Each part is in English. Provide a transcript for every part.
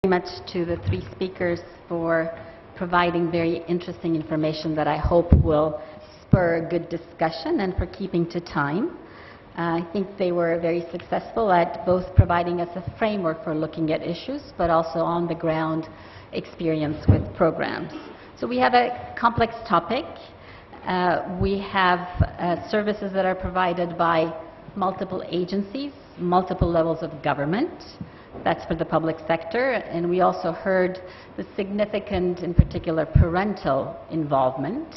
much to the three speakers for providing very interesting information that I hope will spur a good discussion and for keeping to time. I think they were very successful at both providing us a framework for looking at issues, but also on the ground experience with programs. So we have a complex topic. We have services that are provided by multiple agencies, multiple levels of government. That's for the public sector. And we also heard the significant, in particular, parental involvement,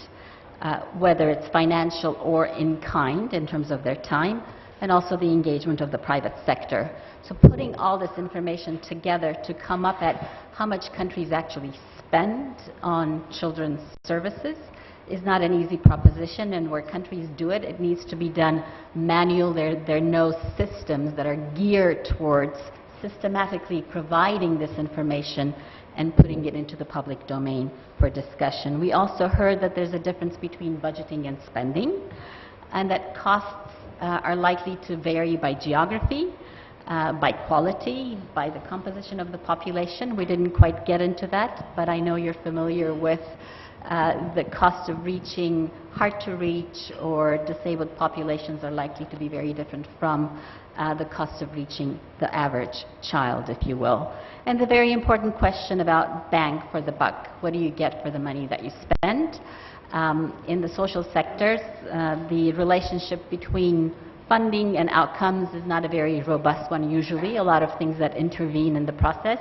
whether it's financial or in kind in terms of their time, and also the engagement of the private sector. So putting all this information together to come up at how much countries actually spend on children's services is not an easy proposition, and where countries do it, it needs to be done manual. There are no systems that are geared towards systematically providing this information and putting it into the public domain for discussion. We also heard that there's a difference between budgeting and spending, and that costs are likely to vary by geography, by quality, by the composition of the population. We didn't quite get into that, but I know you're familiar with the cost of reaching hard-to-reach or disabled populations are likely to be very different from the cost of reaching the average child, if you will. And the very important question about bang for the buck. What do you get for the money that you spend? In the social sectors, the relationship between funding and outcomes is not a very robust one usually. A lot of things that intervene in the process.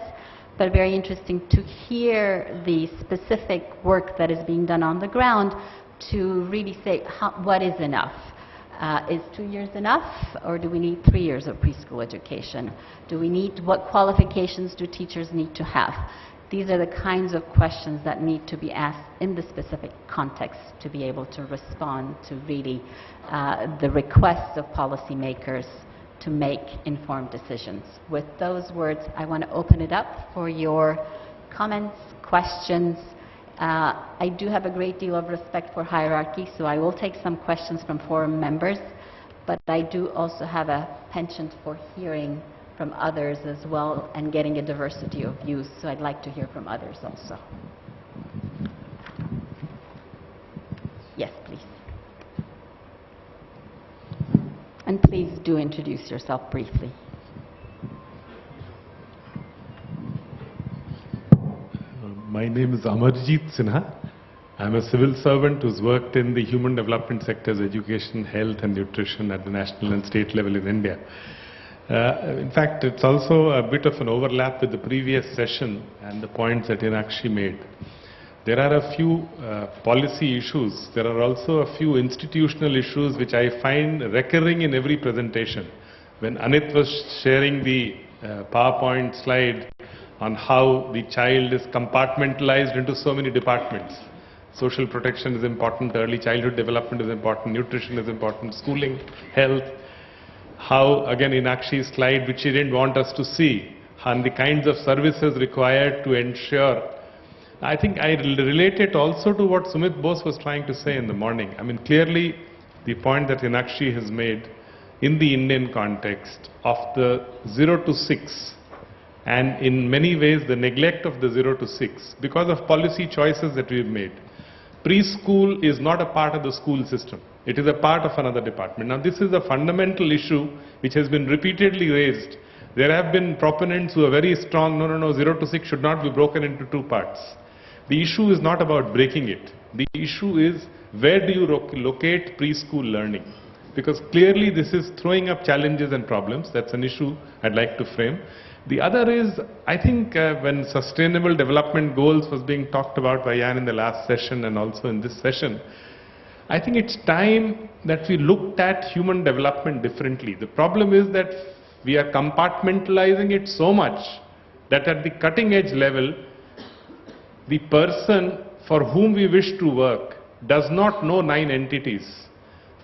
But very interesting to hear the specific work that is being done on the ground to really say what is enough. Is 2 years enough, or do we need 3 years of preschool education? What qualifications do teachers need to have? These are the kinds of questions that need to be asked in the specific context to be able to respond to really the requests of policymakers to make informed decisions. With those words, I want to open it up for your comments, questions. I do have a great deal of respect for hierarchy, so I will take some questions from forum members, but I do also have a penchant for hearing from others as well and getting a diversity of views, so I'd like to hear from others also. Yes, please. And please do introduce yourself briefly. My name is Ahmad Jepsen. I'm a civil servant who's worked in the human development sectors, education, health and nutrition at the national and state level in India. In fact, it's also a bit of an overlap with the previous session and the points that Enakshi made. There are a few policy issues. There are also a few institutional issues which I find recurring in every presentation. When Anit was sharing the PowerPoint slide on how the child is compartmentalized into so many departments. Social protection is important, early childhood development is important, nutrition is important, schooling, health. How, again, in Akshi's slide, which she didn't want us to see, and the kinds of services required to ensure. I think I relate it also to what Sumit Bose was trying to say in the morning. I mean, clearly, the point that Enakshi has made in the Indian context of the 0 to 6, and in many ways the neglect of the 0 to 6 because of policy choices that we've made. Preschool is not a part of the school system. It is a part of another department. Now this is a fundamental issue which has been repeatedly raised. There have been proponents who are very strong, no, 0 to 6 should not be broken into two parts. The issue is not about breaking it. The issue is where do you locate preschool learning? Because clearly this is throwing up challenges and problems. That's an issue I'd like to frame. The other is, I think when Sustainable Development Goals was being talked about by Jan in the last session and also in this session, I think it's time that we looked at human development differently. The problem is that we are compartmentalizing it so much that at the cutting edge level, the person for whom we wish to work does not know 9 entities.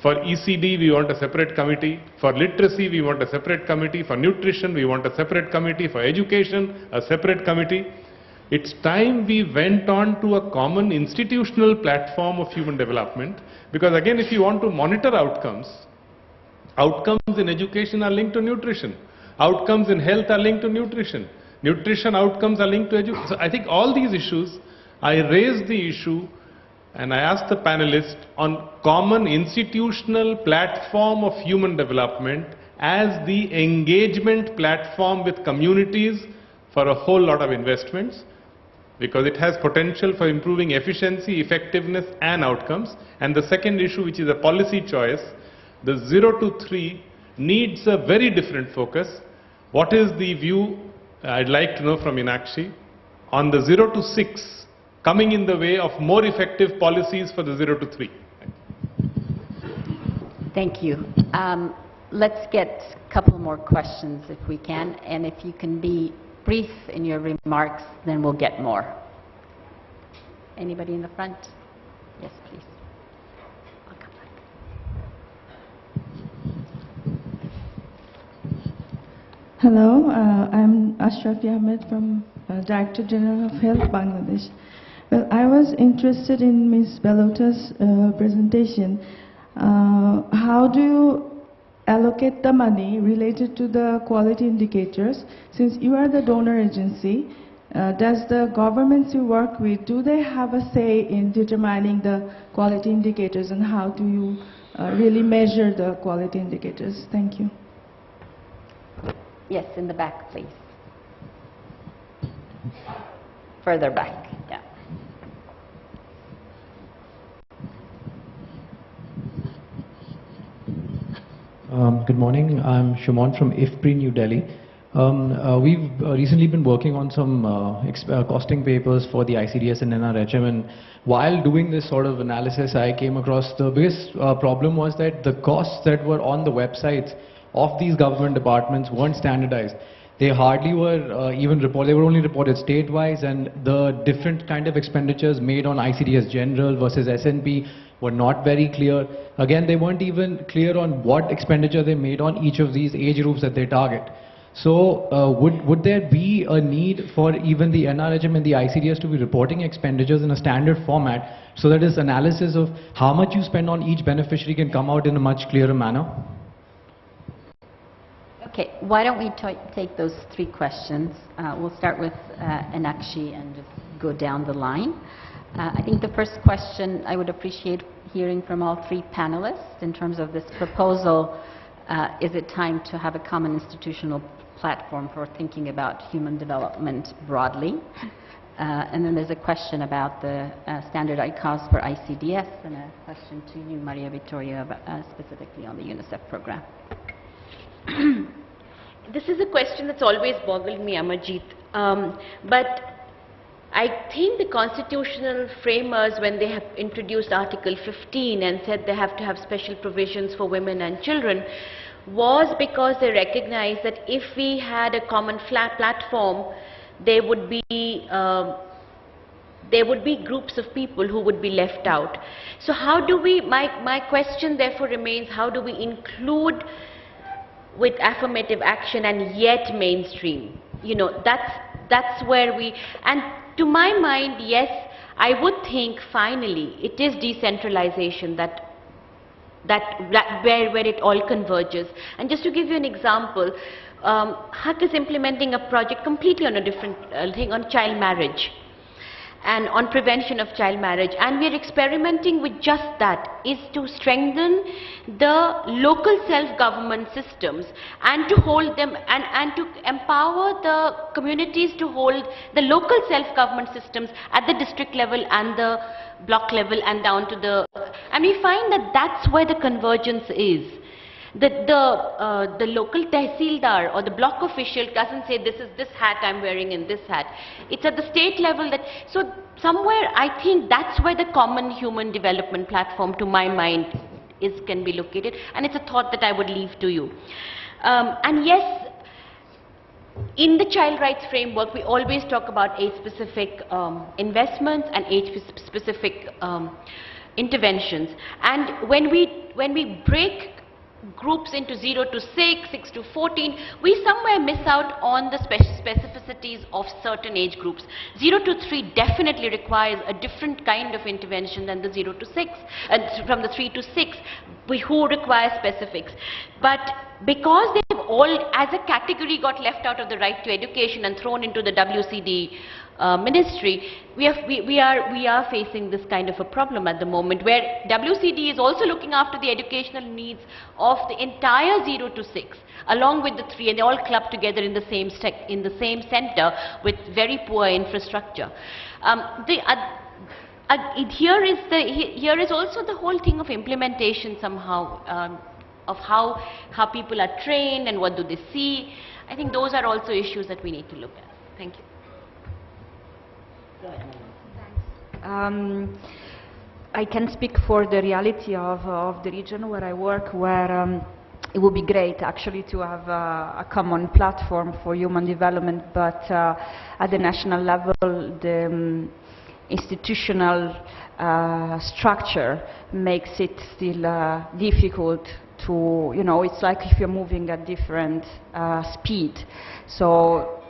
For ECD, we want a separate committee. For literacy, we want a separate committee. For nutrition, we want a separate committee. For education, a separate committee. It's time we went on to a common institutional platform of human development. Because again, if you want to monitor outcomes, outcomes in education are linked to nutrition. Outcomes in health are linked to nutrition. nutrition outcomes are linked to education. So I think all these issues, I raised the issue and I asked the panelists on common institutional platform of human development as the engagement platform with communities for a whole lot of investments, because it has potential for improving efficiency, effectiveness and outcomes. And the second issue, which is a policy choice, the 0 to 3 needs a very different focus. What is the view, I'd like to know from Enakshi, on the 0 to 6 coming in the way of more effective policies for the 0 to 3? Thank you. Let's get a couple more questions if we can, and if you can be brief in your remarks, then we'll get more. Anybody in the front? Yes, please. I'll come back. Hello, I'm Ashrafi Ahmed from Director General of Health, Bangladesh. Well, I was interested in Ms. Ballotta's presentation. How do you allocate the money related to the quality indicators? Since you are the donor agency, does the governments you work with, do they have a say in determining the quality indicators, and how do you really measure the quality indicators? Thank you. Yes, in the back, please. Further back, yeah. Good morning. I'm Shumon from IFPRI, New Delhi. We've recently been working on some costing papers for the ICDS and NRHM, and while doing this sort of analysis, I came across the biggest problem was that the costs that were on the websites of these government departments weren't standardized. They hardly were even reported, they were only reported state-wise, and the different kind of expenditures made on ICDS General versus SNP were not very clear. Again, they weren't even clear on what expenditure they made on each of these age groups that they target. So would there be a need for even the NRHM and the ICDS to be reporting expenditures in a standard format so that this analysis of how much you spend on each beneficiary can come out in a much clearer manner? Okay, why don't we take those 3 questions. We'll start with Enakshi and just go down the line. I think the first question, I would appreciate hearing from all 3 panelists in terms of this proposal. Is it time to have a common institutional platform for thinking about human development broadly? And then there's a question about the standardized costs for ICDS, and a question to you, Mariavittoria, specifically on the UNICEF program. This is a question that's always boggled me, Amarjeet. But I think the constitutional framers, when they have introduced Article 15 and said they have to have special provisions for women and children, was because they recognized that if we had a common flat platform, there would be groups of people who would be left out. So how do we, my question therefore remains, how do we include with affirmative action and yet mainstream? You know, that's where we, and to my mind, yes, I would think finally it is decentralization where it all converges. And just to give you an example, HUC is implementing a project completely on a different thing on child marriage and on prevention of child marriage, and we are experimenting with just that, is to strengthen the local self-government systems and to hold them and to empower the communities to hold the local self-government systems at the district level and the block level and down to the, and we find that that's where the convergence is. The local tehsildar or the block official doesn't say this is this hat I'm wearing and this hat. It's at the state level that, so somewhere I think that's where the common human development platform, to my mind, can be located, and it's a thought that I would leave to you. And yes, in the child rights framework, we always talk about age-specific investments and age-specific interventions. And when we break groups into 0 to 6, 6 to 14, we somewhere miss out on the specificities of certain age groups. 0 to 3 definitely requires a different kind of intervention than the 0 to 6, and from the 3 to 6, who require specifics. But because they've all as a category got left out of the right to education and thrown into the WCD ministry, we are facing this kind of a problem at the moment, where WCD is also looking after the educational needs of the entire 0 to 6, along with the 3, and they all club together in the same center with very poor infrastructure. Here is also the whole thing of implementation somehow, of how people are trained and what do they see. I think those are also issues that we need to look at. Thank you. I can speak for the reality of the region where I work, where it would be great actually to have a common platform for human development, but at the national level the institutional structure makes it still difficult to, it's like if you're moving at different speed. So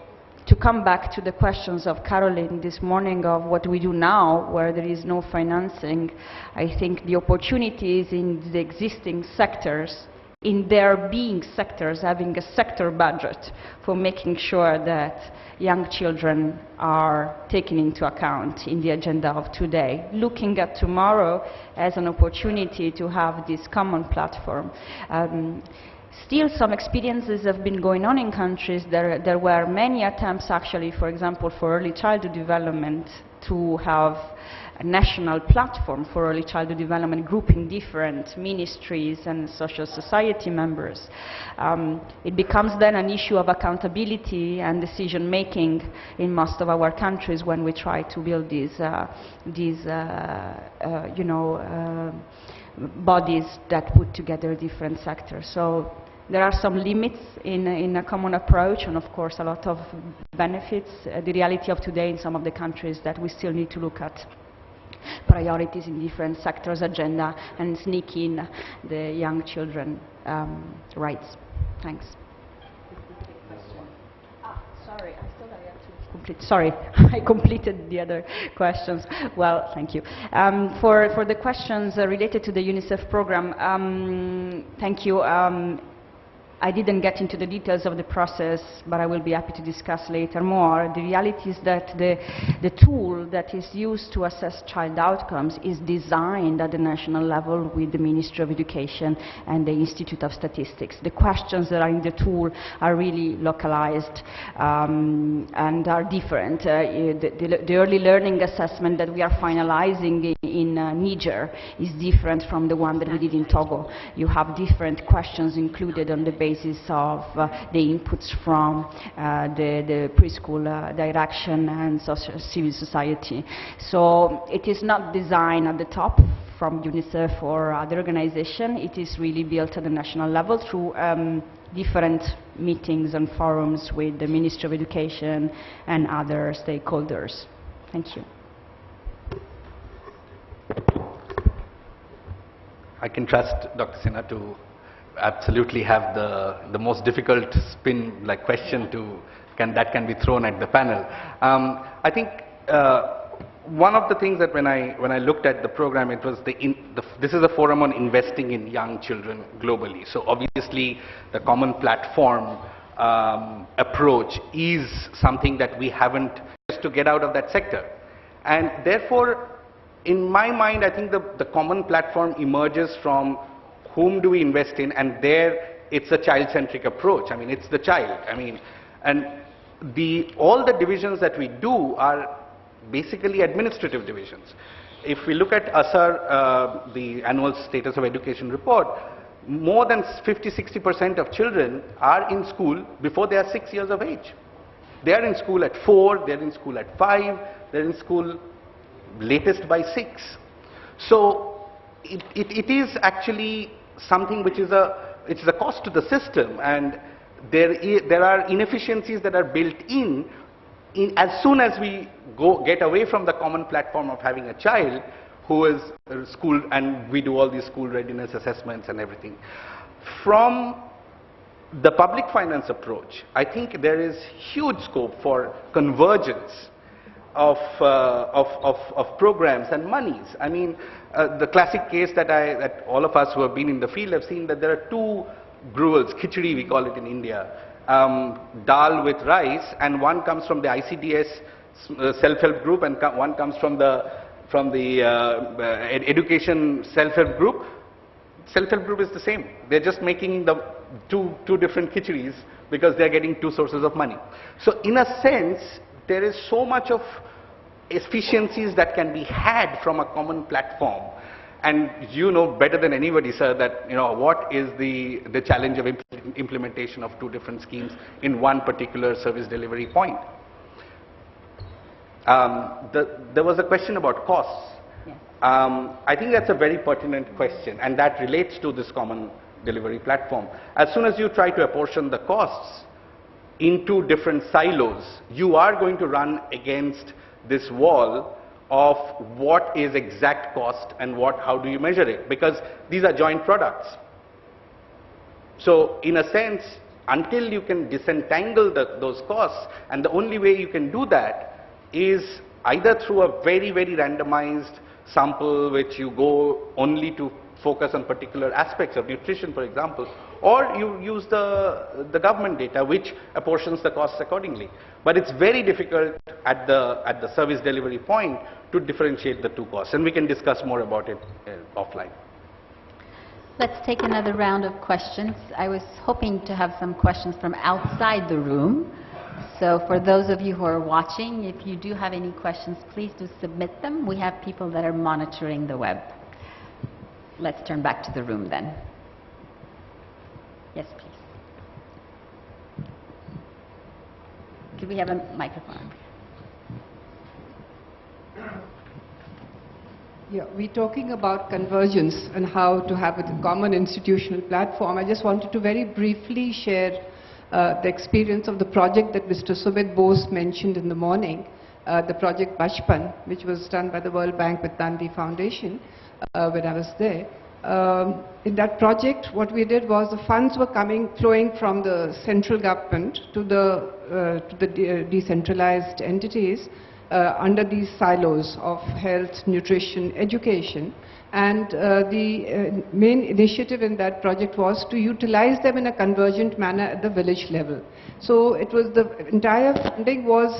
to come back to the questions of Caroline this morning of what we do now where there is no financing, I think the opportunities in the existing sectors, in their being sectors, having a sector budget for making sure that young children are taken into account in the agenda of today, looking at tomorrow as an opportunity to have this common platform. Still, some experiences have been going on in countries. There were many attempts actually, for example, for early childhood development to have a national platform for early childhood development, grouping different ministries and social society members. It becomes then an issue of accountability and decision making in most of our countries when we try to build these bodies that put together different sectors. So there are some limits in a common approach, and of course a lot of benefits. The reality of today in some of the countries that we still need to look at priorities in different sectors agenda and sneak in the young children rights. Thanks. Sorry, I still have to complete. Sorry, I completed the other questions. Well, thank you. For the questions related to the UNICEF program, thank you. I didn't get into the details of the process, but I will be happy to discuss later more. The reality is that the tool that is used to assess child outcomes is designed at the national level with the Ministry of Education and the Institute of Statistics. The questions that are in the tool are really localized and are different. The early learning assessment that we are finalizing in Niger is different from the one that we did in Togo. You have different questions included on the basis of the inputs from the preschool direction and civil society. So it is not designed at the top from UNICEF or other organization. It is really built at the national level through different meetings and forums with the Ministry of Education and other stakeholders. Thank you. I can trust Dr. Sinha to absolutely have the most difficult spin-like question that can be thrown at the panel. I think one of the things that when I looked at the program, it was this is a forum on investing in young children globally. So obviously the common platform approach is something that we haven't just to get out of that sector, and therefore in my mind I think the common platform emerges from whom do we invest in, and there it's a child-centric approach. I mean, it's the child. I mean, and all the divisions that we do are basically administrative divisions. If we look at ASAR, the annual status of education report, more than 50–60% of children are in school before they are 6 years of age. They are in school at 4, they're in school at 5, they're in school latest by 6. So it is actually something which is it's a cost to the system, and there are inefficiencies that are built in as soon as we get away from the common platform of having a child who is school, and we do all these school readiness assessments and everything. From the public finance approach, I think there is huge scope for convergence of programs and monies. I mean, the classic case that all of us who have been in the field have seen, that there are two gruels, khichdi we call it in India, dal with rice, and one comes from the ICDS self-help group and one comes from the education self-help group. Self-help group is the same. They're just making the two different khichdi's because they're getting two sources of money. So in a sense, there is so much of efficiencies that can be had from a common platform. And you know better than anybody, sir, that what is the challenge of implementation of two different schemes in one particular service delivery point. There was a question about costs. Yes. I think that's a very pertinent question, and that relates to this common delivery platform. As soon as you try to apportion the costs into different silos, you are going to run against this wall of what is exact cost and how do you measure it, because these are joint products. So in a sense, until you can disentangle those costs, and the only way you can do that is either through a very, very randomized sample which you go only to focus on particular aspects of nutrition, for example, or you use the government data which apportions the costs accordingly. But it's very difficult at the service delivery point to differentiate the two costs, and we can discuss more about it offline. Let's take another round of questions. I was hoping to have some questions from outside the room. So for those of you who are watching, if you do have any questions, please do submit them. We have people that are monitoring the web. Let's turn back to the room then. Yes, please. Could we have a microphone? Yeah, we're talking about convergence and how to have a common institutional platform. I just wanted to very briefly share the experience of the project that Mr. Sumit Bose mentioned in the morning, the project Mashburn, which was done by the World Bank with Gandhi Foundation when I was there. In that project, what we did was the funds were flowing from the central government to the decentralized entities under these silos of health, nutrition, education. And the main initiative in that project was to utilize them in a convergent manner at the village level. So it was the entire funding was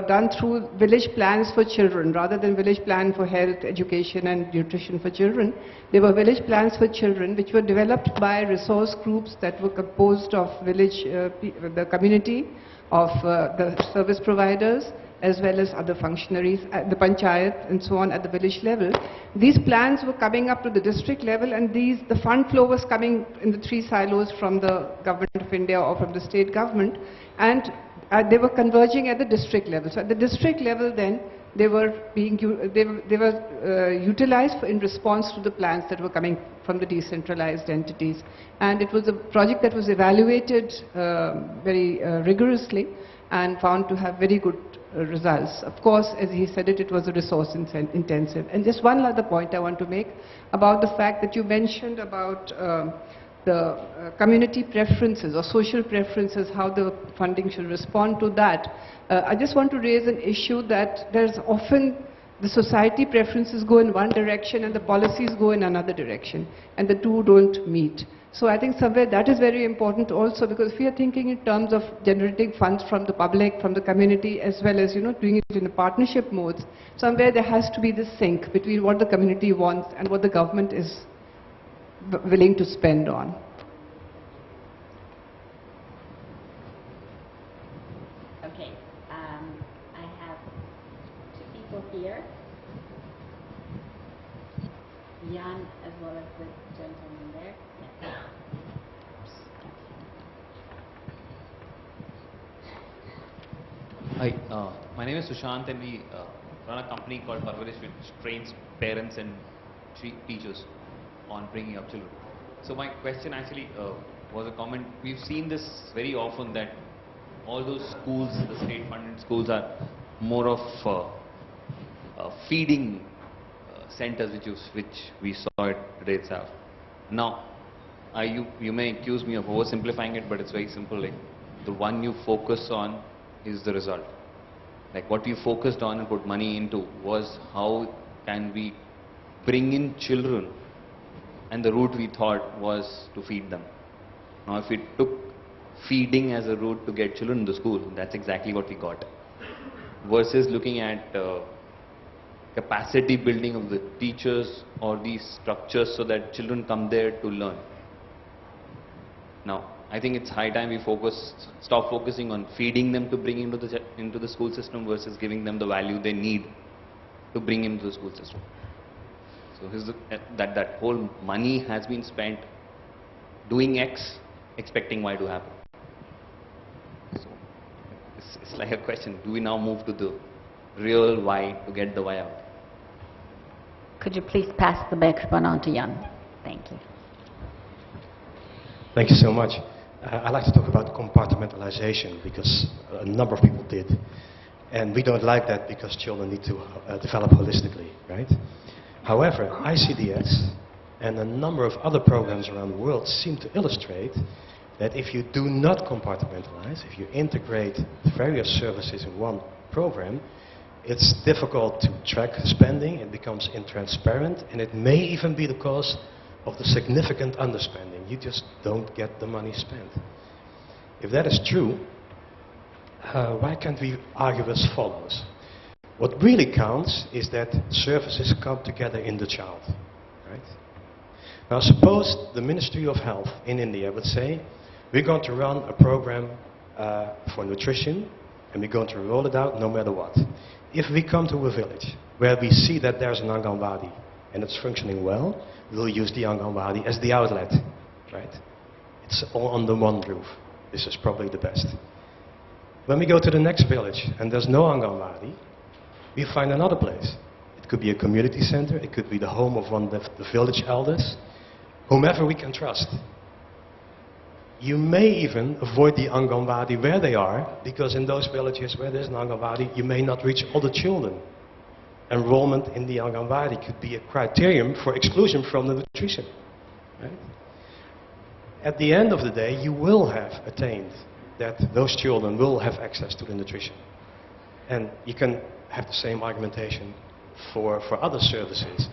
done through village plans for children rather than village plan for health, education and nutrition for children. They were village plans for children which were developed by resource groups that were composed of village, the community, of the service providers, as well as other functionaries at the panchayat and so on at the village level. These plans were coming up to the district level, and the fund flow was coming in the three silos from the government of India or from the state government, and they were converging at the district level. So at the district level then, they were utilized in response to the plans that were coming from the decentralized entities. And it was a project that was evaluated very rigorously and found to have very good results. Of course, as he said it was a resource intensive. And just one other point I want to make about the fact that you mentioned about the community preferences or social preferences, how the funding should respond to that. I just want to raise an issue that there's often the society preferences go in one direction and the policies go in another direction, and the two don't meet. So I think somewhere that is very important also, because if we are thinking in terms of generating funds from the public, from the community, as well as doing it in a partnership modes, somewhere there has to be this sync between what the community wants and what the government is willing to spend on. Okay, I have two people here, Jan as well as the gentleman there. Yeah. Hi, my name is Sushant, and we run a company called Parvarish, which trains parents and teachers on bringing up children. So my question actually was a comment. We've seen this very often, that all those schools, the state-funded schools, are more of feeding centers, which we saw it today itself. Now, you may accuse me of oversimplifying it, but it's very simple. Like, the one you focus on is the result. Like, what you focused on and put money into was how can we bring in children, and the route we thought was to feed them. Now if we took feeding as a route to get children to school, that's exactly what we got. Versus looking at capacity building of the teachers or these structures so that children come there to learn. Now, I think it's high time we stop focusing on feeding them to bring into the school system versus giving them the value they need to bring into the school system. So that whole money has been spent doing X, expecting Y to happen. So it's like a question, do we now move to the real Y to get the Y out? Could you please pass the microphone on to Jan? Thank you. Thank you so much. I'd like to talk about compartmentalization because a number of people did. And we don't like that because children need to develop holistically, right? However, ICDS and a number of other programs around the world seem to illustrate that if you do not compartmentalize, if you integrate various services in one program, it's difficult to track spending, it becomes intransparent, and it may even be the cause of the significant underspending. You just don't get the money spent. If that is true, why can't we argue as follows? What really counts is that services come together in the child, right? Now suppose the Ministry of Health in India would say, we're going to run a program for nutrition and we're going to roll it out no matter what. If we come to a village where we see that there's an Anganwadi and it's functioning well, we'll use the Anganwadi as the outlet, right? It's all under one roof. This is probably the best. When we go to the next village and there's no Anganwadi, we find another place. It could be a community center, it could be the home of one of the village elders, whomever we can trust. You may even avoid the Anganwadi where they are, because in those villages where there's an Anganwadi, you may not reach all the children. Enrollment in the Anganwadi could be a criterion for exclusion from the nutrition. Right? At the end of the day, you will have attained that those children will have access to the nutrition. And you can have the same argumentation for other services.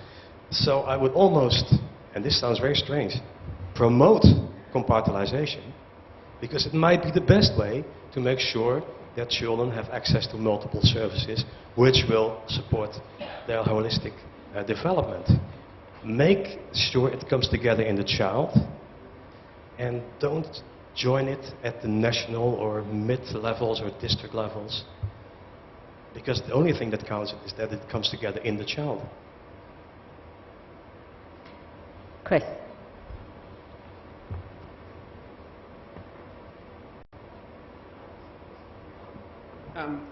So I would almost, and this sounds very strange, promote compartmentalization, because it might be the best way to make sure that children have access to multiple services which will support their holistic development. Make sure it comes together in the child and don't join it at the national or mid-levels or district levels, because the only thing that counts is that it comes together in the child. Chris.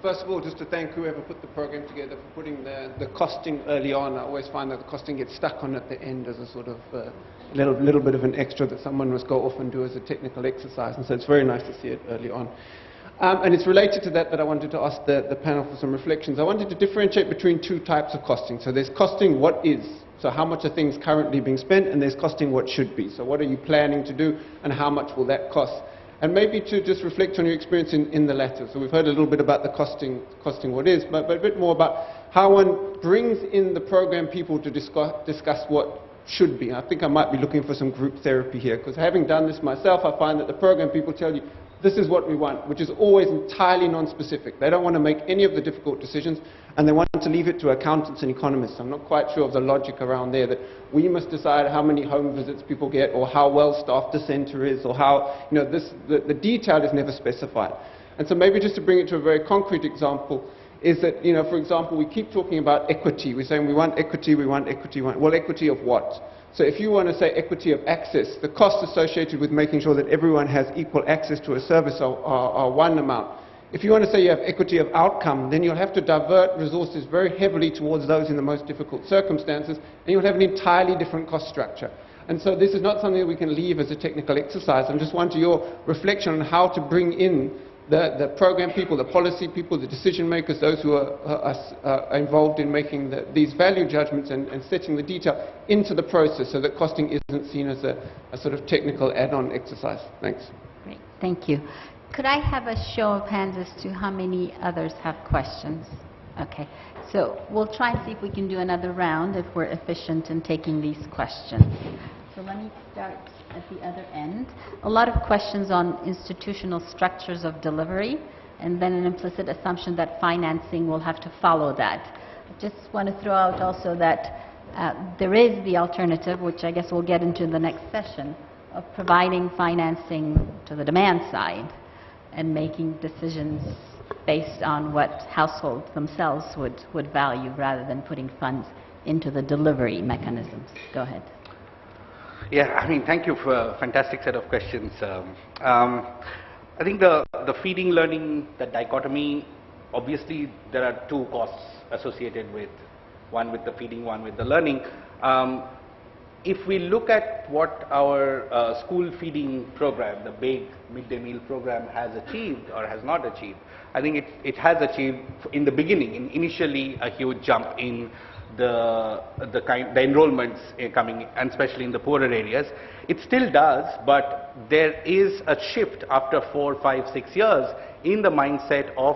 First of all, just to thank whoever put the program together for putting the costing early on. I always find that the costing gets stuck on at the end as a sort of little bit of an extra that someone must go off and do as a technical exercise. And so it's very nice to see it early on. And it's related to that I wanted to ask the panel for some reflections. I wanted to differentiate between two types of costing. So there's costing what is, so how much are things currently being spent, and there's costing what should be. So what are you planning to do, and how much will that cost? And maybe to just reflect on your experience in the latter. So we've heard a little bit about the costing what is, but a bit more about how one brings in the program people to discuss what should be. I think I might be looking for some group therapy here, because having done this myself, I find that the program people tell you, this is what we want, which is always entirely non-specific. They don't want to make any of the difficult decisions, and they want to leave it to accountants and economists. I'm not quite sure of the logic around there, that we must decide how many home visits people get, or how well staffed the center is, or how, you know, the detail is never specified. And so maybe just to bring it to a very concrete example, is that, you know, for example, we keep talking about equity. We're saying we want equity, we want equity, well, equity of what? So if you want to say equity of access, the costs associated with making sure that everyone has equal access to a service are one amount. If you want to say you have equity of outcome, then you'll have to divert resources very heavily towards those in the most difficult circumstances, and you'll have an entirely different cost structure. And so this is not something that we can leave as a technical exercise. I'm just wanting your reflection on how to bring in the program people, the policy people, the decision makers, those who are involved in making these value judgments and setting the detail into the process, so that costing isn't seen as a sort of technical add-on exercise. Thanks. Great, thank you. Could I have a show of hands as to how many others have questions? Okay, so we'll try and see if we can do another round if we're efficient in taking these questions. So let me start at the other end. A lot of questions on institutional structures of delivery, and then an implicit assumption that financing will have to follow that. I just want to throw out also that there is the alternative, which I guess we'll get into in the next session, of providing financing to the demand side and making decisions based on what households themselves would value rather than putting funds into the delivery mechanisms. Go ahead. Yeah, I mean, thank you for a fantastic set of questions. I think the feeding learning, the dichotomy, obviously there are two costs associated with, one with the feeding, one with the learning. If we look at what our school feeding program, the big midday meal program, has achieved or has not achieved, I think it has achieved in the beginning, initially a huge jump in the enrollments coming, and especially in the poorer areas. It still does, but there is a shift after 4, 5, 6 years in the mindset of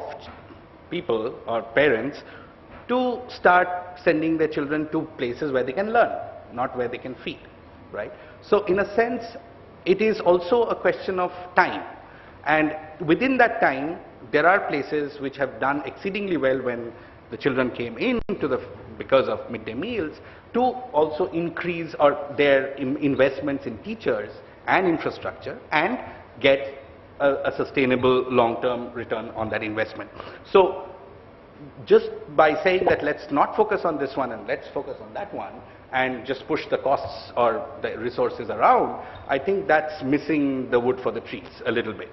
people or parents to start sending their children to places where they can learn, not where they can feed, right? So in a sense, it is also a question of time. And within that time, there are places which have done exceedingly well when the children came into because of midday meals, to also increase their investments in teachers and infrastructure and get a sustainable long-term return on that investment. So just by saying that let's not focus on this one and let's focus on that one and just push the costs or the resources around, I think that's missing the wood for the trees a little bit.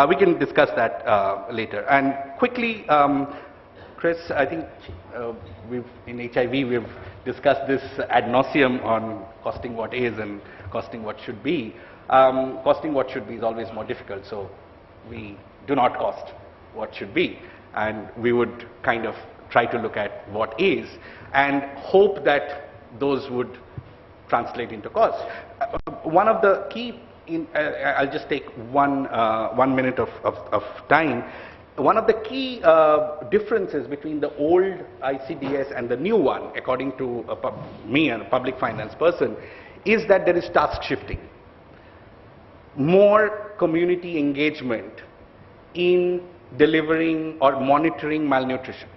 We can discuss that later. And quickly, Chris, I think in HIV we've discussed this ad nauseum on costing what is and costing what should be. Costing what should be is always more difficult, so we do not cost what should be, and we would kind of try to look at what is and hope that those would translate into cost. One of the key, I'll just take 1 minute of time. One of the key differences between the old ICDS and the new one, according to me and a public finance person, is that there is task shifting. More community engagement in delivering or monitoring malnutrition.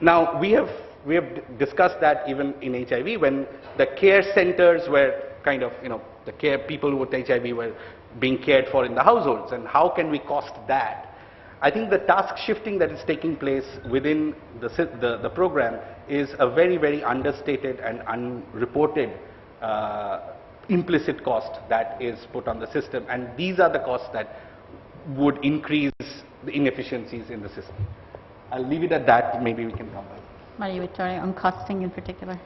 Now, we have discussed that even in HIV, when the care centers were kind of, the care people with HIV were being cared for in the households, and how can we cost that? I think the task shifting that is taking place within the program is a very, very understated and unreported implicit cost that is put on the system, and these are the costs that would increase the inefficiencies in the system. I'll leave it at that, maybe we can come back. Mariavittoria, on costing in particular.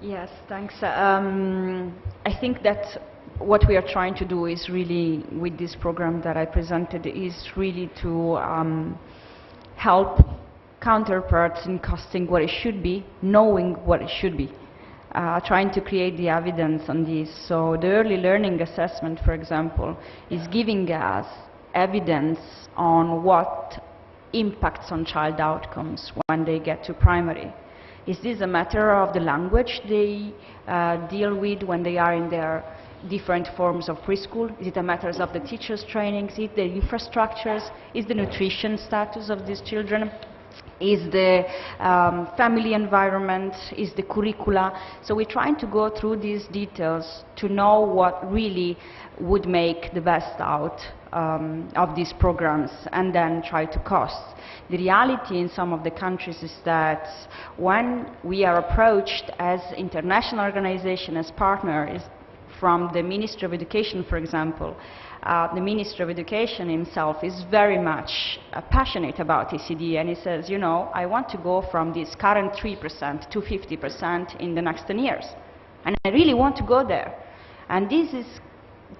Yes, thanks. I think that what we are trying to do is really, with this program that I presented, is really to help counterparts in costing what it should be, knowing what it should be, trying to create the evidence on this. So the early learning assessment, for example, is giving us evidence on what impacts on child outcomes when they get to primary. Is this a matter of the language they deal with when they are in their different forms of preschool? Is it a matter of the teachers' training? Is it the infrastructures? Is the nutrition status of these children? Is the family environment? Is the curricula? So we're trying to go through these details to know what really would make the best out of these programs, and then try to cost. The reality in some of the countries is that when we are approached as international organization, as partners, from the Ministry of Education, for example, the Ministry of Education himself is very much passionate about ECD, and he says, I want to go from this current 3% to 50% in the next 10 years. And I really want to go there. And this is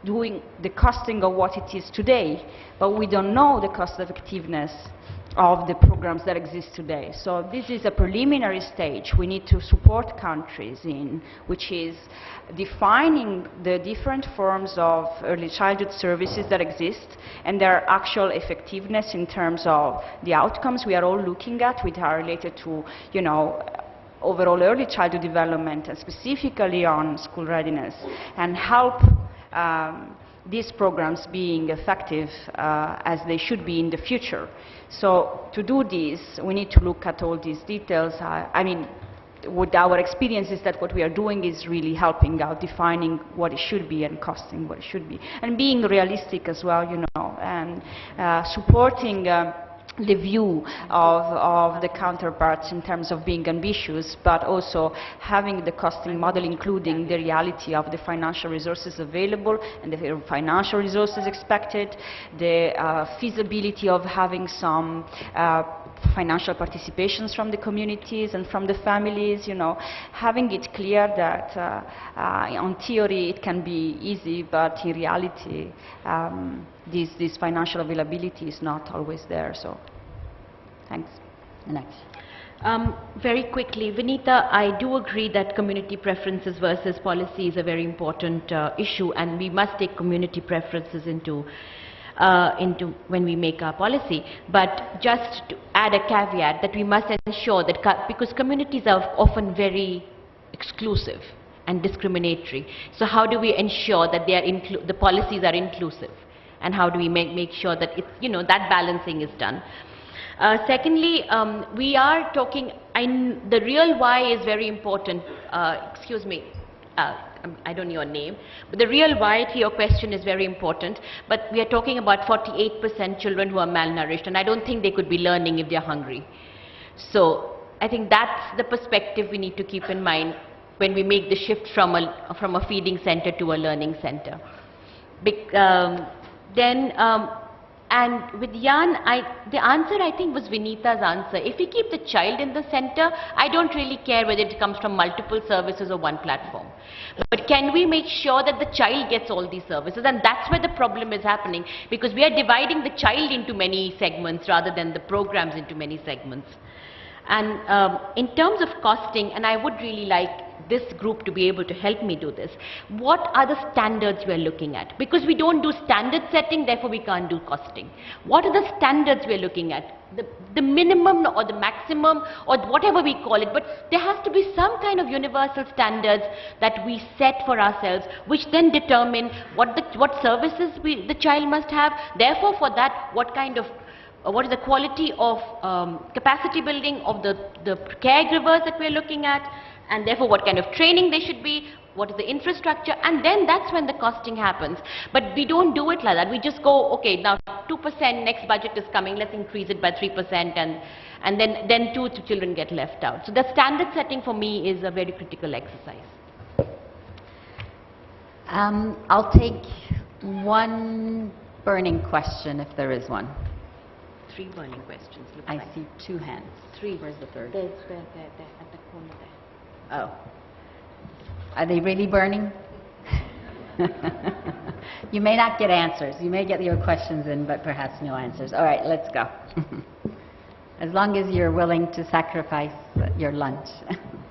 doing the costing of what it is today, but we don't know the cost effectiveness of the programs that exist today. So this is a preliminary stage we need to support countries in, which is defining the different forms of early childhood services that exist and their actual effectiveness in terms of the outcomes we are all looking at, which are related to, overall early childhood development, and specifically on school readiness, and help these programs being effective as they should be in the future. So to do this, we need to look at all these details. I mean, what our experience is that what we are doing is really helping out, defining what it should be and costing what it should be, and being realistic as well, you know, and supporting the view of the counterparts in terms of being ambitious, but also having the costing model including the reality of the financial resources available and the financial resources expected, the feasibility of having some financial participations from the communities and from the families, you know, having it clear that on theory it can be easy, but in reality this financial availability is not always there. So, thanks. Enakshi. Very quickly, Vinita, I do agree that community preferences versus policy is a very important issue, and we must take community preferences into when we make our policy. But just to add a caveat that we must ensure that because communities are often very exclusive and discriminatory, so how do we ensure that they are the policies are inclusive, and how do we make sure that it's, you know, that balancing is done? Secondly, we are talking, the real why is very important. Excuse me, I don't know your name, but the real why to your question is very important. But we are talking about 48% children who are malnourished, and I don't think they could be learning if they're hungry. So I think that's the perspective we need to keep in mind when we make the shift from a feeding center to a learning center. And with Jan, the answer I think was Vinita's answer. If we keep the child in the center, I don't really care whether it comes from multiple services or one platform. But can we make sure that the child gets all these services? And that's where the problem is happening, because we are dividing the child into many segments rather than the programs into many segments. And in terms of costing, and I would really like this group to be able to help me do this, what are the standards we are looking at? Because we don't do standard setting, therefore we can't do costing. What are the standards we are looking at? The minimum or the maximum or whatever we call it, but there has to be some kind of universal standards that we set for ourselves, which then determine what services the child must have. Therefore, for that, what is the quality of capacity building of the caregivers that we're looking at, and therefore what kind of training they should be, what is the infrastructure, and then that's when the costing happens. But we don't do it like that. We just go, okay, now 2%, next budget is coming, let's increase it by 3%, and then two children get left out. So the standard setting for me is a very critical exercise. I'll take one burning question if there is one. 3 burning questions. I see 2 hands. 3. Where's the third? There, at the corner there. Oh. Are they really burning? You may not get answers. You may get your questions in, but perhaps no answers. All right, let's go. As long as you're willing to sacrifice your lunch.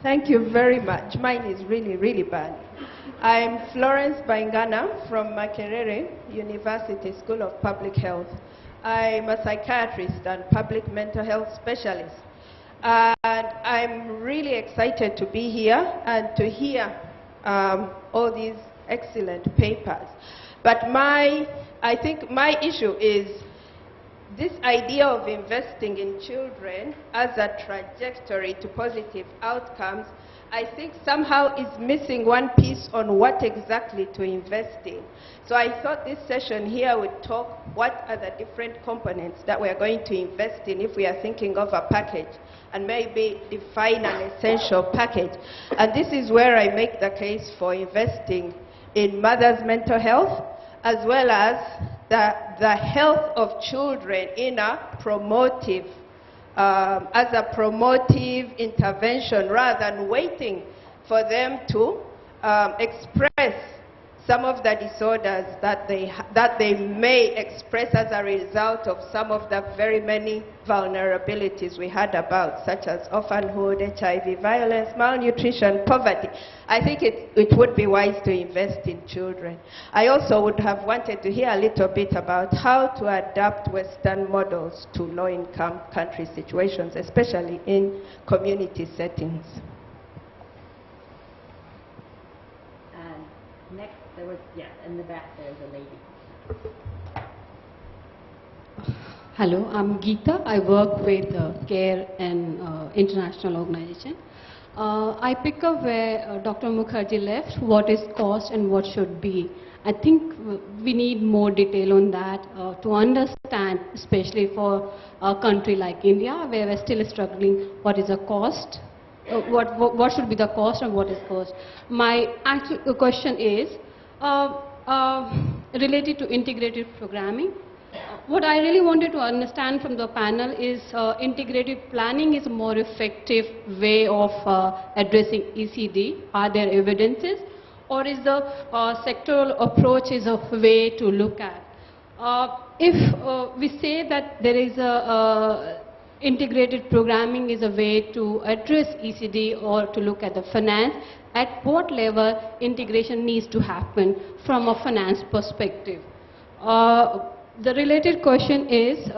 Thank you very much. Mine is really, really bad. I'm Florence Baingana from Makerere University School of Public Health. I'm a psychiatrist and public mental health specialist. And I'm really excited to be here and to hear all these excellent papers. But I think my issue is this idea of investing in children as a trajectory to positive outcomes, I think somehow is missing one piece on what exactly to invest in. So I thought this session here would talk what are the different components that we're going to invest in if we are thinking of a package, and maybe define an essential package. And this is where I make the case for investing in mothers' mental health, as well as the health of children in a promotive as a promotive intervention, rather than waiting for them to express some of the disorders that they may express as a result of some of the very many vulnerabilities we heard about, such as orphanhood, HIV, violence, malnutrition, poverty. I think it would be wise to invest in children. I also would have wanted to hear a little bit about how to adapt Western models to low-income country situations, especially in community settings. Next, there was, in the back there's a lady. Hello, I'm Geeta. I work with CARE and international organization. I pick up where Dr. Mukherjee left, what is cost and what should be. I think we need more detail on that to understand, especially for a country like India, where we're still struggling, what is the cost, what should be the cost and what is cost. My actual question is related to integrated programming. What I really wanted to understand from the panel is integrated planning is a more effective way of addressing ECD. Are there evidences? Or is the sectoral approach is a way to look at? If we say that there is a integrated programming is a way to address ECD or to look at the finance, at what level integration needs to happen from a finance perspective? The related question is,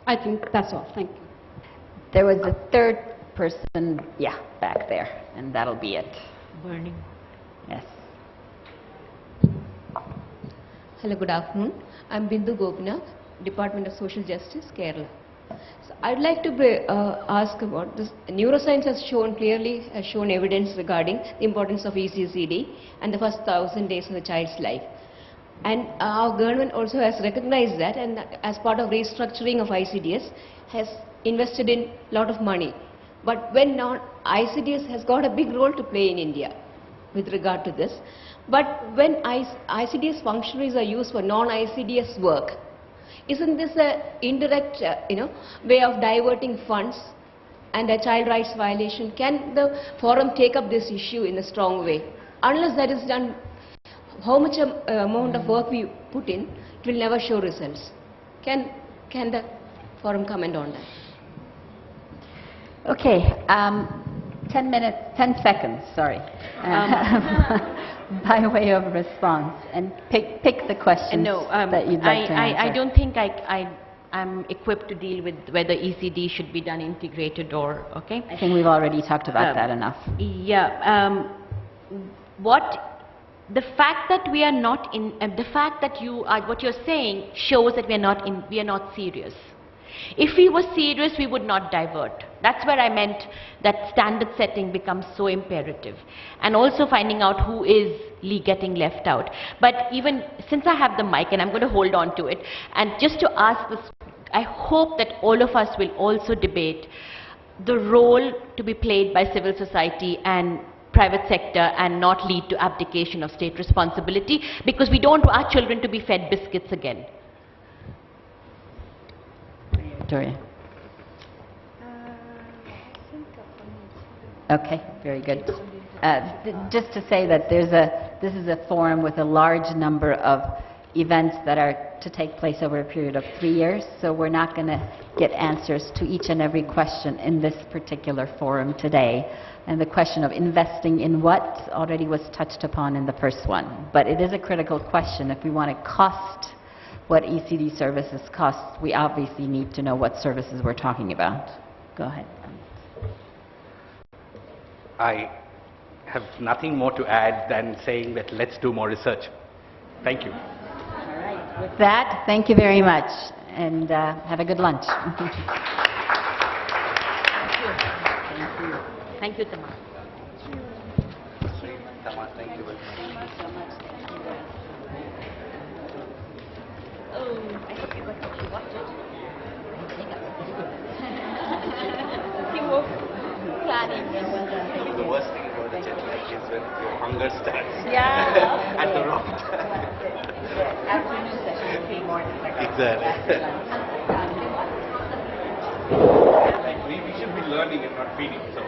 I think that's all. Thank you. There was a third person, back there, and that'll be it. Burning. Yes. Hello, good afternoon. I'm Bindu Gopinath, Department of Social Justice, Kerala. So I'd like to ask about this. Neuroscience has shown evidence regarding the importance of ECCD and the first 1,000 days of a child's life. And our government also has recognized that, and as part of restructuring of ICDS has invested in a lot of money. But when ICDS has got a big role to play in India with regard to this. But when ICDS functionaries are used for non-ICDS work, isn't this an indirect way of diverting funds and a child rights violation? Can the forum take up this issue in a strong way? Unless that is done, how much amount of work we put in, it will never show results. Can the forum comment on that? Okay, 10 seconds, sorry. By way of response, and pick the questions that you'd like to answer. I don't think I'm equipped to deal with whether ECD should be done integrated or, okay? I think we've already talked about that enough. Yeah, the fact that we are not in, the fact that what you're saying shows that we are not serious. If we were serious, we would not divert. That's where I meant that standard setting becomes so imperative. And also finding out who is getting left out. But even since I have the mic, and I'm going to hold on to it, and just to ask this, I hope that all of us will also debate the role to be played by civil society and private sector and not lead to abdication of state responsibility, because we don't want our children to be fed biscuits again. Victoria. Okay, very good. Just to say that this is a forum with a large number of events that are to take place over a period of 3 years, so we're not going to get answers to each and every question in this particular forum today. And the question of investing in what already was touched upon in the first one. But it is a critical question. If we want to cost what ECD services cost, we obviously need to know what services we're talking about. Go ahead. I have nothing more to add than saying that let's do more research. Thank you. All right. With that, thank you very much, and have a good lunch. Thank you. Thank you, Tamar. Tamar, thank you very much. Oh, I hope you got to watch it. He was planning. The worst thing about the jet lag is when your hunger starts. Yeah. At the wrong time. Afternoon session, okay, morning. Exactly. We should be learning and not feeding. So.